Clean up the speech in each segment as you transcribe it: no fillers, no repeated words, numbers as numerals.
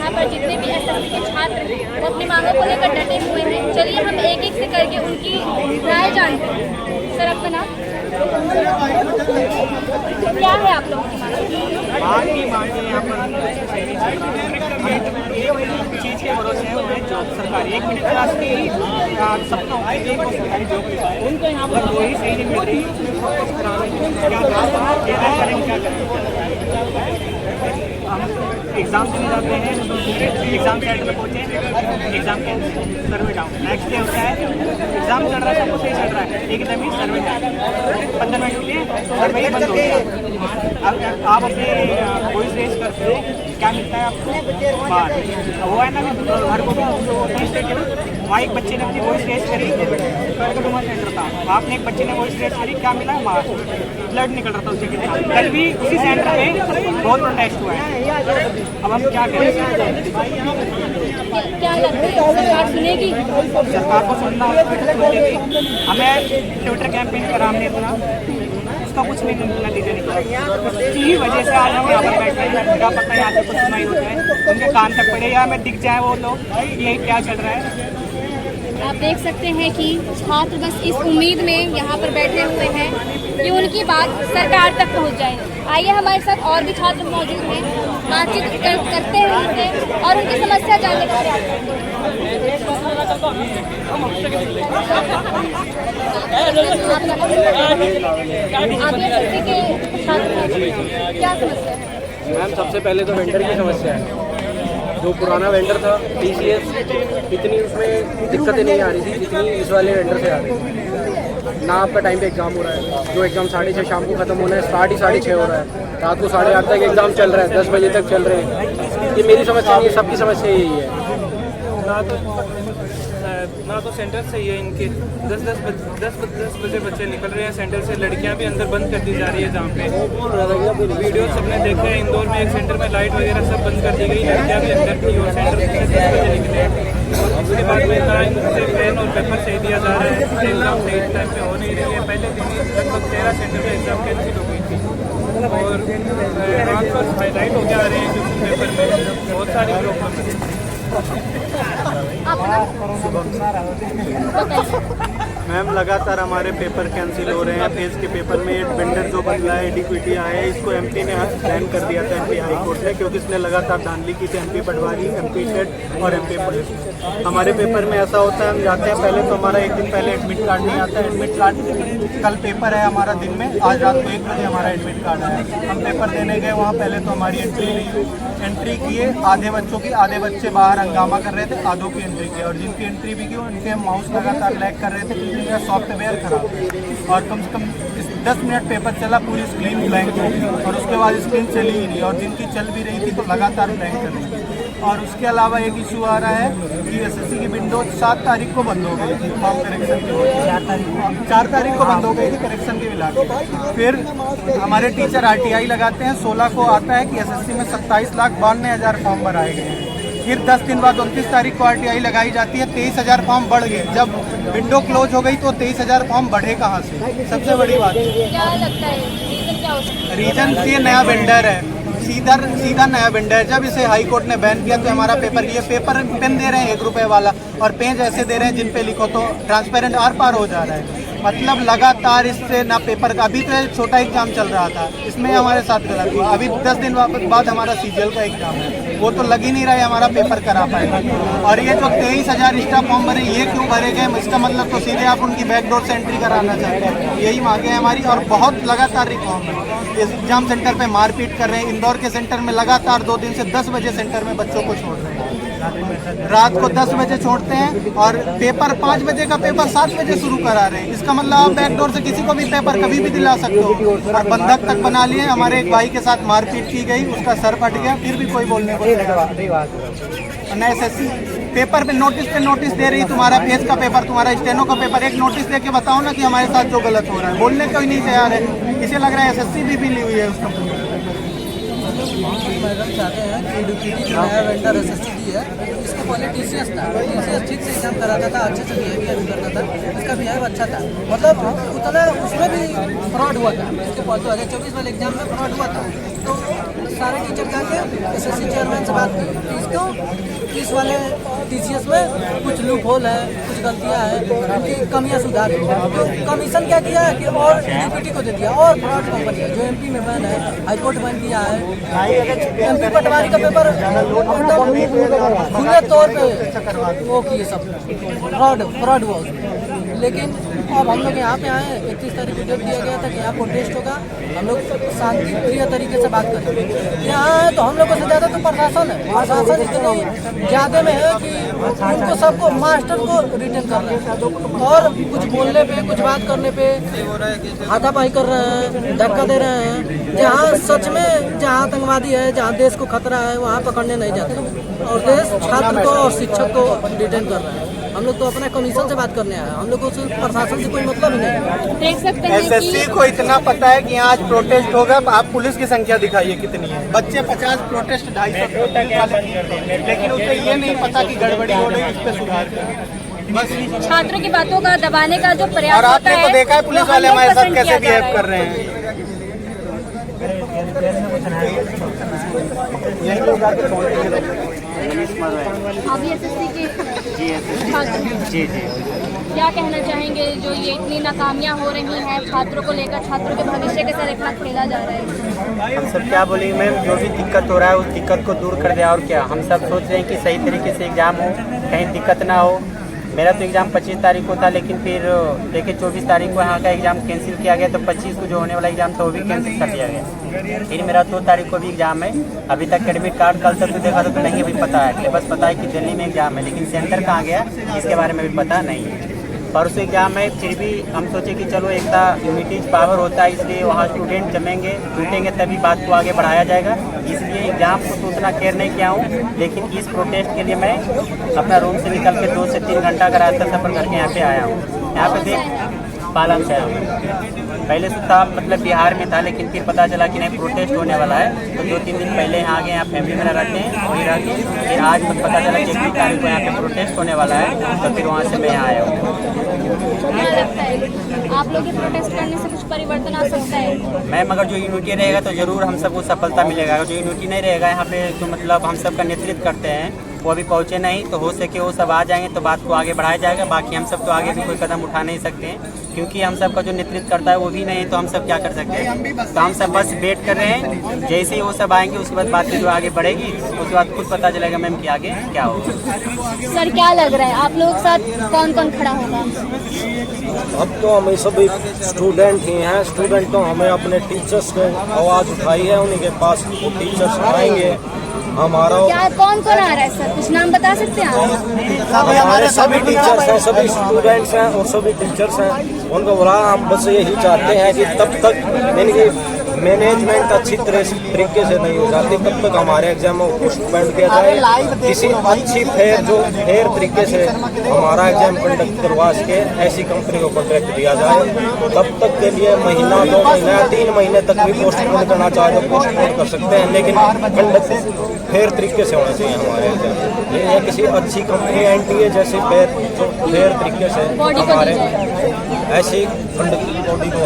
यहाँ पर जितने भी एसएससी के छात्र हैं वो अपनी मांगों को लेकर डटे हुए हैं। चलिए हम एक एक से करके उनकी राय जानते हैं। सर आपका नाम? क्या है आप लोगों की मांग? यहाँ पर चीज़ के भरोसे है वो है जॉब सरकारी 1 मिनट क्लास की सबका एक और सरकारी जॉब उनको यहाँ पर वही सही नहीं मिल रही। क्या करें हम एग्ज़ाम देने जाते हैं, एग्ज़ाम सेंटर में पहुँचे, एग्ज़ाम के सर्वे डाउन, नेक्स्ट डे होता है एग्ज़ाम चल रहा है, सब कुछ सही चल रहा है, एकदम ही सर्वे डाउन 15 मिनट के लिए सर्वे ही बंद हो गया। आप अपने वॉइस रेज करते हो, क्या मिलता है आपको बाहर वो है ना घर को वहाँ एक बच्चे ने अपनी वॉइस रेज करी, कड़कड़ुमा सेंटर था, आपने एक बच्चे ने वॉइस रेज करी, क्या मिला बाहर ब्लड निकल रहा था उसे के साथ। कल भी उसी सेंटर में बहुत प्रोटेस्ट हुआ है। अब हम क्या करें? क्या लगता है सरकार सुनेगी? सरकार को सुनना हमें ट्विटर कैंपेन करा हमने इतना उसका कुछ नहीं नतीजा निकला। उसकी वजह से आज हम यहाँ पर बैठे हैं। क्या पता यहाँ से कुछ सुनाई हो जाए, उनके कान तक पड़े या हमें दिख जाए वो लोग ये क्या चल रहा है। आप देख सकते हैं कि छात्र बस इस उम्मीद में यहाँ पर बैठे हुए हैं कि उनकी बात सरकार तक पहुँच जाए। आइए हमारे साथ और भी छात्र मौजूद हैं, बातचीत करते हैं उनसे और उनकी समस्या जानने का प्रयास करते हैं। आप एसएससी के छात्र हैं, क्या समस्या है? मैम सबसे पहले तो वेंडर की समस्या है। जो पुराना वेंडर था TCS इतनी उसमें दिक्कतें नहीं आ रही थी जितनी इस वाले वेंडर से आ रही थी। ना आपका टाइम पे एग्ज़ाम हो रहा है, जो एग्ज़ाम 6:30 शाम को ख़त्म होना है स्टार्ट ही 6:30 हो रहा है, रात को 8:30 तक एग्ज़ाम चल रहा है, 10 बजे तक चल रहे हैं। ये मेरी समस्या नहीं है, सबकी समस्या यही है। ना तो सेंटर सही है इनके 10 बजे बच्चे निकल रहे हैं सेंटर से, लड़कियां भी अंदर बंद कर दी जा रही है। जहाँ पे वीडियो सबने देखे हैं, इंदौर में एक सेंटर में लाइट वगैरह सब बंद कर दी गई, लड़कियां भी अंदर थी और सेंटर से 10 बजे निकले। और उसके बाद में ना इनसे पेन और पेपर सही दिया जा रहा है, एग्जाम सही टाइम पे हो नहीं रही है। पहले दिन लगभग 13 सेंटर में एग्जाम कैंसिल हो गई थी और रात को हाईलाइट हो जा रहे हैं क्योंकि पेपर में बहुत सारी प्रॉब्लम है। मैम लगातार हमारे पेपर कैंसिल हो रहे हैं। फेज के पेपर में वेंडर जो बदला है DQT आया है, इसको MP ने बैन कर दिया था, MP हाई कोर्ट ने, क्योंकि इसने लगातार धांधली की थी MP पटवारी, MP सेट और MP पुलिस। हमारे पेपर में ऐसा होता है, हम जाते हैं पहले तो हमारा एक दिन पहले एडमिट कार्ड नहीं आता है। एडमिट कार्ड कल पेपर है हमारा दिन में, आज रात को 1 बजे हमारा एडमिट कार्ड आया। हम पेपर देने गए, वहाँ पहले तो हमारी एंट्री नहीं हुई। एंट्री किए आधे बच्चों की, आधे बच्चे बाहर हंगामा कर रहे थे, आधों की एंट्री की, और जिनकी एंट्री भी की उनके माउस लगातार लैग कर रहे थे क्योंकि उनका सॉफ्टवेयर खराब है। और कम से कम 10 मिनट पेपर चला, पूरी स्क्रीन ब्लैंक हो गई और उसके बाद स्क्रीन चली ही नहीं, और जिनकी चल भी रही थी तो लगातार ब्लैंक कर रही थी। और उसके अलावा एक इशू आ रहा है कि एसएससी की विंडो 7 तारीख को बंद हो गई थी, फॉर्म करेक्शन की 4 तारीख को बंद हो गई थी करेक्शन के मिला के। फिर हमारे टीचर RTI लगाते हैं, 16 को आता है कि एसएससी में 27,92,000 फॉर्म भराए गए हैं। फिर 10 दिन बाद 29 तारीख को RTI लगाई जाती है, 23,000 फॉर्म बढ़ गए। जब विंडो क्लोज हो गई तो 23,000 फॉर्म बढ़े कहाँ से? सबसे बड़ी बात है। क्या लगता है रीजन क्या हो सकता है? रीजन ये नया वेंडर है, सीधा नया वेंडर है। जब इसे हाई कोर्ट ने बैन किया तो हमारा पेपर, ये पेपर पेन दे रहे हैं 1 रुपये वाला, और पेज ऐसे दे रहे हैं जिन पे लिखो तो ट्रांसपेरेंट आर पार हो जा रहा है। मतलब लगातार इससे ना पेपर का, अभी तो छोटा एग्जाम चल रहा था, इसमें हमारे साथ गलत हुआ। अभी 10 दिन बाद हमारा CGL का एग्जाम है, वो तो लग ही नहीं रहा है हमारा पेपर करा पाएगा। और ये जो 23,000 एक्स्ट्रा फॉर्म भरे, ये क्यों भरे गए? इसका मतलब तो सीधे आप उनकी बैकडोर से एंट्री कराना चाहते हैं, यही मांगे हैं हमारी। और बहुत लगातार रिफॉर्म है, इस एग्जाम सेंटर पे मारपीट कर रहे हैं। इंदौर के सेंटर में लगातार 2 दिन से 10 बजे सेंटर में बच्चों को छोड़ रहे हैं, रात को 10 बजे छोड़ते हैं, और पेपर 5 बजे का पेपर 7 बजे शुरू करा रहे हैं। इसका मतलब आप बैकडोर से किसी को भी पेपर कभी भी दिला सकते हो, और बंधक तक बना लिए। हमारे एक भाई के साथ मारपीट की गई, उसका सर फट गया, फिर भी कोई बोलने को नहीं। एसएससी पेपर पे नोटिस दे रही, तुम्हारा फेस का पेपर, तुम्हारा स्टेनो का पेपर, एक नोटिस दे के बताओ ना कि हमारे साथ जो गलत हो रहा है। बोलने को ही नहीं तैयार है, इसे लग रहा है SSC भी ली हुई है उसका। मैडम चाहते हैं कि DQT जो नया वेंडर SSC है, इसके पहले TCS था, TCS ठीक से एग्जाम कराता था, अच्छे से बिहेवियर करता था, इसका बिहेव अच्छा था। मतलब उतना उसमें भी फ्रॉड हुआ था, इसके पहले 2024 वाले एग्जाम में फ्रॉड हुआ था। तो सारे टीचर जाके SSC चेयरमैन से बात की कि इसको इस वाले TCS में कुछ लूप होल है, कुछ गलतियाँ हैं, उनकी कमियाँ सुधारी। तो कमीशन क्या किया है कि और DPT को दे दिया और फ्रॉड कंपनी है जो MP में बैन है, हाईकोर्ट बैन किया है। MP पटवारी का पेपर एकदम खुले तौर पे वो किए सब फ्रॉड हुआ उसमें। लेकिन अब हम लोग यहाँ पे आए हैं, 31 तारीख को डेट दिया गया था कि यहाँ प्रोटेस्ट होगा, हम लोग शांतिप्रिय तरीके से बात करेंगे। यहाँ आए तो हम लोगों से ज़्यादा तो प्रशासन है, प्रशासन इतनी ज़्यादा में है कि उनको सबको मास्टर को रिटेन कर रहे हैं और कुछ बोलने पे, कुछ बात करने पे हाथापाई कर रहे हैं, धक्का दे रहे हैं। जहाँ सच में जहाँ आतंकवादी है, जहाँ देश को खतरा है, वहाँ पकड़ने नहीं जाते और देश छात्र को और शिक्षक को रिटेन कर रहे हैं। हम लोग तो अपना कमीशन से बात करने आए, हम लोग को प्रशासन से कोई मतलब ही नहीं। देख सकते हैं SSC को इतना पता है कि यहाँ आज प्रोटेस्ट होगा, आप पुलिस की संख्या दिखाइए कितनी है। बच्चे 50 प्रोटेस्ट 250 लेकिन उसे ये नहीं पता कि गड़बड़ी हो रही है, इस पे सुधार करें। बस छात्रों की बातों का दबाने का जो प्रयास और होता आपने है तो देखा है पुलिस वो वाले हमारे साथ 100% कैसे किया जा बिहेव रहा है। कर रहे हैं। अभी SSC के छात्र हैं। जी क्या कहना चाहेंगे जो ये इतनी नाकामियां हो रही हैं छात्रों को लेकर, छात्रों के भविष्य के साथ इतना खेला जा रहा है? हम सब क्या बोलेंगे मैम, जो भी दिक्कत हो रहा है उस दिक्कत को दूर कर दिया। और क्या हम सब सोच रहे हैं कि सही तरीके से एग्ज़ाम हो, कहीं दिक्कत ना हो। मेरा तो एग्ज़ाम 25 तारीख को था, लेकिन फिर देखिए 24 तारीख को यहाँ का एग्ज़ाम कैंसिल किया गया, तो 25 को जो होने वाला एग्ज़ाम था वो भी कैंसिल कर दिया गया। फिर मेरा 2 तारीख को भी एग्ज़ाम है। अभी तक एडमिट कार्ड कल तक तो देखा तो नहीं अभी पता है कि बस पता है कि दिल्ली में एग्ज़ाम है, लेकिन सेंटर कहाँ गया इसके बारे में भी पता नहीं है। परसों एग्जाम है, फिर भी हम सोचे कि चलो एकता यूनिटी पावर होता है, इसलिए वहाँ स्टूडेंट जमेंगे जुटेंगे तभी बात को आगे बढ़ाया जाएगा। इसलिए एग्जाम को तो उतना केयर नहीं किया हूँ, लेकिन इस प्रोटेस्ट के लिए मैं अपना रूम से निकल के 2 से 3 घंटा का रास्ता सफ़र करके यहाँ पे आया हूँ। यहाँ पे देख पालन से आया हूँ। पहले से था मतलब बिहार में था, लेकिन फिर पता चला कि नहीं प्रोटेस्ट होने वाला है, तो 2-3 दिन पहले यहाँ आ गए। यहाँ फैमिली मेरा रहते हैं, वहीं रह के फिर आज पता चला कि 21 तारीख को यहाँ पे प्रोटेस्ट होने वाला है, तो फिर वहाँ से मैं यहाँ आया हूँ। क्या लगता है आप लोग के प्रोटेस्ट करने से कुछ परिवर्तन आ सकता है? मैम अगर जो यूनिटी रहेगा तो ज़रूर हम सबको सफलता मिलेगा। अगर जो यूनिटी नहीं रहेगा यहाँ पे जो मतलब हम सब का नेतृत्व करते हैं वो अभी पहुँचे नहीं, तो हो सके वो सब आ जाएंगे तो बात को आगे बढ़ाया जाएगा। बाकी हम सब तो आगे भी कोई कदम उठा नहीं सकते हैं, क्योंकि हम सब का जो नेतृत्व करता है वो भी नहीं है, तो हम सब क्या कर सकते हैं। तो हम सब बस वेट कर रहे हैं, जैसे ही वो सब आएंगे उसके बाद बातें जो आगे बढ़ेगी उसके बाद खुद पता चलेगा मैम कि आगे क्या होगा। सर क्या लग रहा है आप लोगों के साथ कौन कौन खड़ा होगा? अब तो हमें सभी स्टूडेंट ही हैं। स्टूडेंट तो हमें अपने टीचर्स को आवाज़ उठाई है, उन्हीं के पास वो टीचर्स आएंगे। हमारा क्या कौन कौन आ रहा है सर, कुछ नाम बता सकते हैं आप? हमारे सभी टीचर्स हैं, सभी स्टूडेंट्स हैं और सभी टीचर्स हैं। उनको बोला हम बस यही चाहते हैं कि तब तक इनकी मैनेजमेंट अच्छी तरीके से नहीं हो जाती तब तक हमारे एग्जामों को पोस्टपोन किया जाए। किसी अच्छी फेयर तरीके से हमारा एग्जाम कंडक्ट करवा सके, ऐसी कंपनी को कॉन्ट्रैक्ट दिया जाए। तब तक के लिए महीना 2 महीना 3 महीने तक भी पोस्टपोन करना चाहे तो पोस्टपोन कर सकते हैं, लेकिन कंडक्ट फेयर तरीके से होना चाहिए हमारे एग्जाम। ये किसी अच्छी कंपनी NTA जैसे फेयर तरीके से हमारे ऐसी कंडक्ट बॉडी को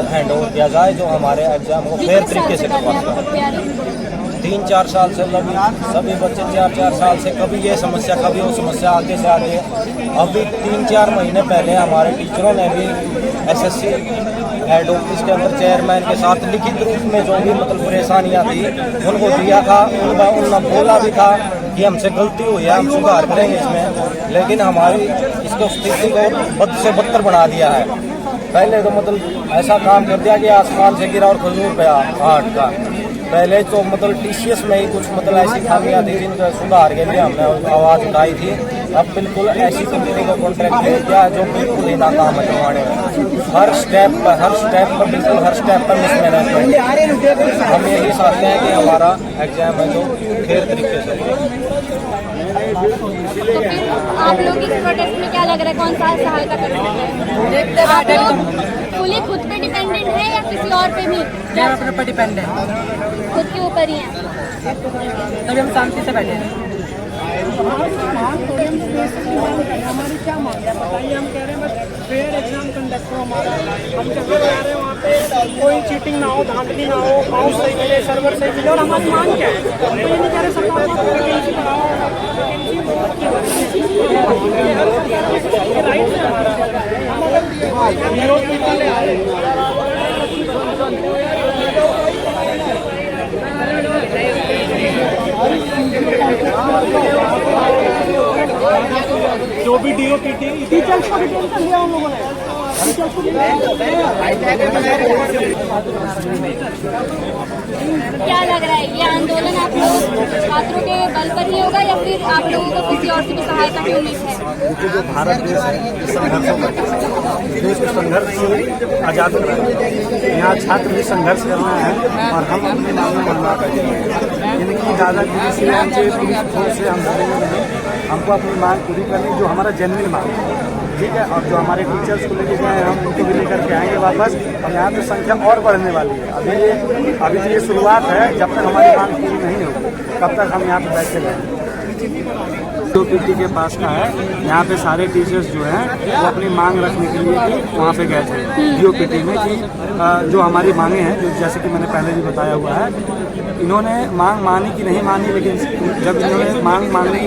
हैंड ओवर किया जाए जो हमारे एग्जाम को फेयर तरीके से करवा सके। 3-4 साल से सभी बच्चे 4-4 साल से कभी ये समस्या कभी वो समस्या आगे से आगे। अभी 3-4 महीने पहले हमारे टीचरों ने भी SSC हेड ऑफिस के अंदर चेयरमैन के साथ लिखित रूप में जो भी मतलब परेशानियाँ थी उनको दिया था। उन्होंने बोला भी था कि हमसे गलती हुई है, हम सुधार करेंगे इसमें, लेकिन हमारी इसको स्थिति को बद से बदतर बना दिया है। पहले तो मतलब ऐसा काम कर दिया कि आसमान से गिरा और खजूर पे हाट का। पहले तो मतलब TCS में ही कुछ मतलब ऐसी खामियाँ थी जिनका सुधार के लिए हमने आवाज़ उठाई थी। अब बिल्कुल ऐसी कंपनी को कॉन्ट्रैक्ट दे दिया जो बिल्कुल ही नाकाम है हमारे में। हर स्टेप पर बिल्कुल हर स्टेप पर मिसमैनेजमेंट। हम यही चाहते हैं कि हमारा एग्जाम है जो फेयर तरीके से तो फिर आप लोग इस प्रोटेस्ट में क्या लग रहा है, कौन सा सहायता कर सकते हैं? आप लोग फुली खुद पे डिपेंडेंट है या किसी और पे भी? अपने पर डिपेंड है, खुद के ऊपर ही है। तभी हम शांति से बैठे हैं। हमारी क्या मांग है बताइए। हम कह रहे हैं बस फेयर एग्जाम कंडक्ट हो हमारा। हम जब जा रहे हैं वहाँ पे कोई चीटिंग ना हो, धांधली ना हो, माउस सही मिले, सर्वर सही मिले। और हमारी मांग क्या है? हम तो ये नहीं कह रहे सरकार को वैकेंसी बढ़ाओ, राइट है हमारा। हम अगर विरोध करने आए जो भी DOPT टीचर्स को भी टेंशन दिया हम लोगों ने। क्या लग रहा है ये आंदोलन आप लोग छात्रों के बल पर ही होगा या फिर आप लोगों को किसी और से भी सहायता की उम्मीद है? देखिए जो भारत देश है संघर्षों का देश को संघर्ष से आज़ाद करा है। यहाँ छात्र भी संघर्ष कर रहे हैं और हम अपने मांगों को मांगा करते हैं। इनकी दादागिरी से पुलिस फोर्स से हम लड़ेंगे नहीं। हमको अपनी मांग पूरी करनी जो हमारा जेन्युइन मांग है, ठीक है। और जो हमारे टीचर्स को लेके गए हैं हम उनको भी लेकर के आएंगे वापस। और यहाँ पे संख्या और बढ़ने वाली है। अभी तो ये शुरुआत है। जब तक हमारी मांग पूरी नहीं होगी तब तक हम यहाँ पे बैठे रहेंगे। DOPT के पास का है। यहाँ पे सारे टीचर्स जो हैं वो अपनी मांग रखने के लिए भी वहाँ पे गए थे DOPT में कि जो हमारी मांगे हैं, जो जैसे कि मैंने पहले भी बताया हुआ है, इन्होंने मांग मानी कि नहीं मानी, लेकिन जब इन्होंने मांग मानी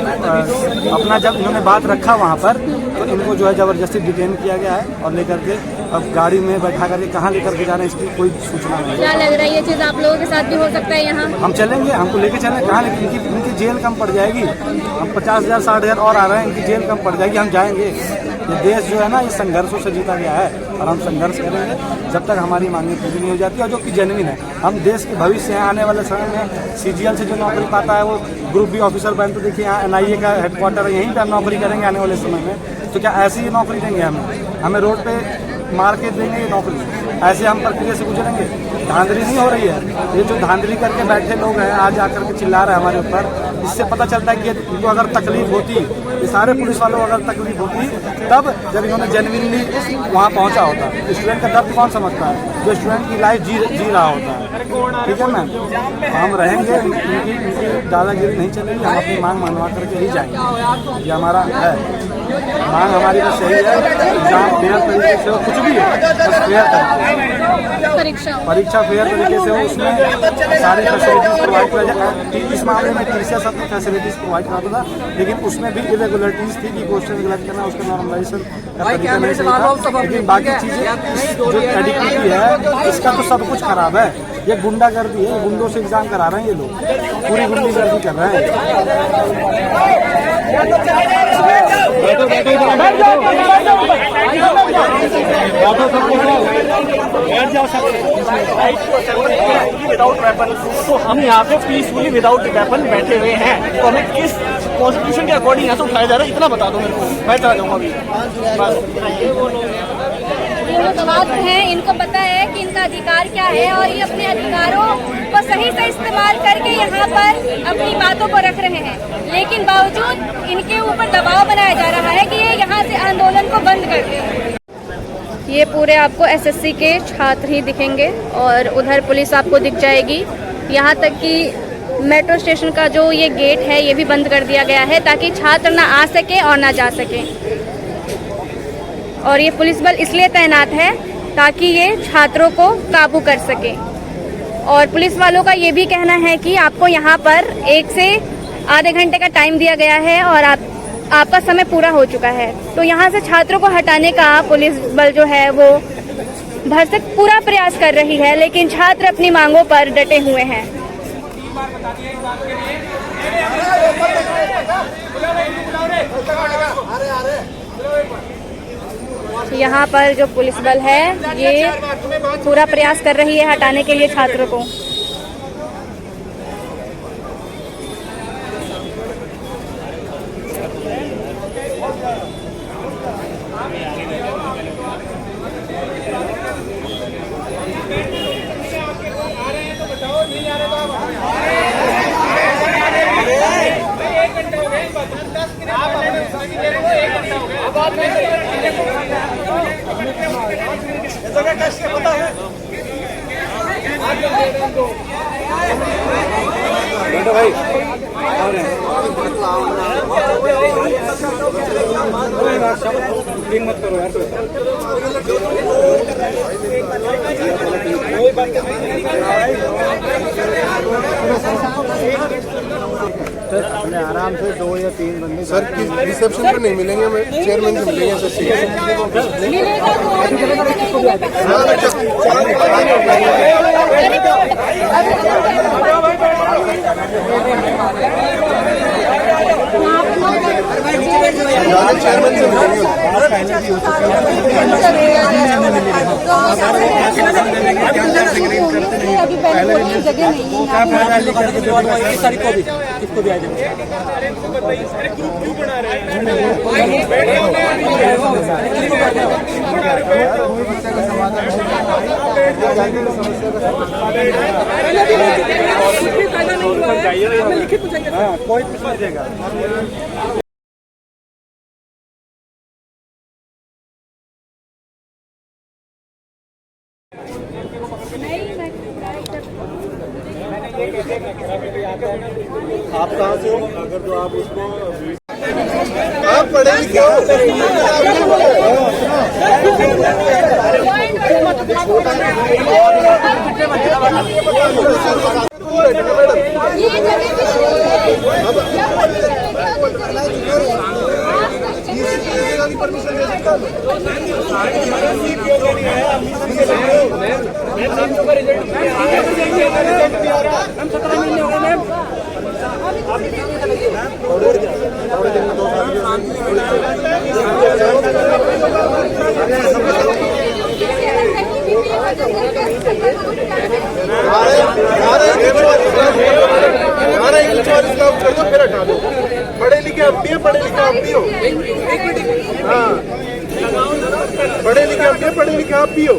अपना जब इन्होंने बात रखा वहाँ पर तो इनको जो है ज़बरदस्ती डिटेन किया गया है और लेकर के अब गाड़ी में बैठा करके कहाँ लेकर के जा रहे हैं इसकी कोई सूचना नहीं। क्या लग रहा है ये चीज़ आप लोगों के साथ भी हो सकता है? यहाँ हम चलेंगे, हमको लेके चलें कहाँ, लेकिन इनकी जेल कम पड़ जाएगी। हम 50,000 60,000 और आ रहे हैं, इनकी जेल कम पड़ जाएगी, हम जाएंगे। ये देश जो है ना ये संघर्षों से जीता गया है और हम संघर्ष करेंगे जब तक हमारी मांगें पूरी नहीं हो जाती और जो कि जेन्युइन है। हम देश के भविष्य हैं, आने वाले समय में CGL से जो नौकरी पाता है वो ग्रुप B ऑफिसर बन, तो देखिए यहाँ NIA का हेडक्वार्टर है, यहीं पर हम नौकरी करेंगे आने वाले समय में। तो क्या ऐसी ही नौकरी देंगे हमें रोड पे मार के देंगे ये नौकरी? ऐसे हम प्रक्रिया से गुजरेंगे? धांधली नहीं हो रही है। ये जो धांधली करके बैठे लोग हैं आज आकर के चिल्ला रहे हैं हमारे ऊपर, इससे पता चलता है कि इनको अगर तकलीफ होती, ये सारे पुलिस वालों को अगर तकलीफ होती तब जब इन्होंने जेन्युइनली वहाँ पहुँचा होता। स्टूडेंट का दर्द कौन समझता है? जो स्टूडेंट की लाइफ जी रहा होता है। ठीक है मैम, हम रहेंगे, इनकी दादागिरी नहीं चलेगी। हम अपनी मांग मनवा करके ही जाएंगे। ये हमारा है मांग, हमारी बस यही है एग्जाम फेयर तरीके से हो, कुछ भी है बस फेयर तरीके, परीक्षा फेयर तरीके से हो, उसमें सारी फैसिलिटीज प्रोवाइड किया जाए। इस मामले में TCS अपनी फैसिलिटीज प्रोवाइड कराता था, लेकिन उसमें भी इरेगुलरिटीज थी कि क्वेश्चन गलत करना, उसका नॉर्मलाइजेशन का तरीका नहीं सही था। लेकिन बाकी चीज़ें जो एडिक्टिविटी है इसका तो सब कुछ खराब है। ये गुंडागर्दी है, गुंडों से एग्जाम करा रहे हैं ये लोग, पूरी गुंडागर्दी कर रहे हैं। विदाउट वेपन, तो हम यहाँ पे पीसफुली विदाउट वेपन बैठे हुए हैं। तो हमें किस कॉन्स्टिट्यूशन के अकॉर्डिंग यहाँ से उठाया जा रहा है इतना बता दो मेरे को, मैं चला जाऊँगा अभी। ये लोग बात हैं, इनको पता है कि इनका अधिकार क्या है और ये अपने अधिकारों को सही से इस्तेमाल करके यहाँ पर अपनी बातों को रख रहे हैं। लेकिन बावजूद इनके ऊपर दबाव बनाया जा रहा है कि ये यहाँ से आंदोलन को बंद कर दें। ये पूरे आपको SSC के छात्र ही दिखेंगे और उधर पुलिस आपको दिख जाएगी। यहाँ तक कि मेट्रो स्टेशन का जो ये गेट है ये भी बंद कर दिया गया है ताकि छात्र ना आ सके और ना जा सके। और ये पुलिस बल इसलिए तैनात है ताकि ये छात्रों को काबू कर सके। और पुलिस वालों का ये भी कहना है कि आपको यहाँ पर 1 से आधे घंटे का टाइम दिया गया है और आपका समय पूरा हो चुका है। तो यहाँ से छात्रों को हटाने का पुलिस बल जो है वो भरसक पूरा प्रयास कर रही है, लेकिन छात्र अपनी मांगों पर डटे हुए हैं। यहाँ पर जो पुलिस बल है ये पूरा प्रयास कर रही है हटाने के लिए छात्रों को। अपने आराम से 2 या 3 बंदे सर रिसेप्शन पे नहीं मिलेंगे, हमें चेयरमैन से मिलेंगे सर। चेयरमैन से मिलेंगे। किसको भी आ जाए कोई पूछ देगा। आप कहाँ से हो? अगर तो आप उसको आप पढ़े लिखे हो। पढ़े लिखे आप भी हो, पढ़े लिखे आप भी हो। हाँ, पढ़े लिखे आप भी हो, पढ़े लिखे आप भी हो।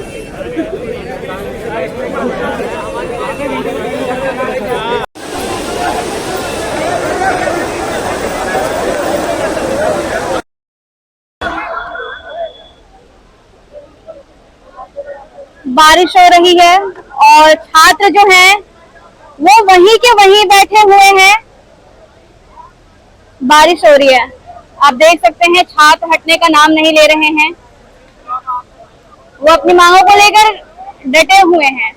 बारिश हो रही है और छात्र जो हैं वो वहीं के वहीं बैठे हुए हैं। बारिश हो रही है, आप देख सकते हैं छात्र हटने का नाम नहीं ले रहे हैं। वो अपनी मांगों को लेकर डटे हुए हैं।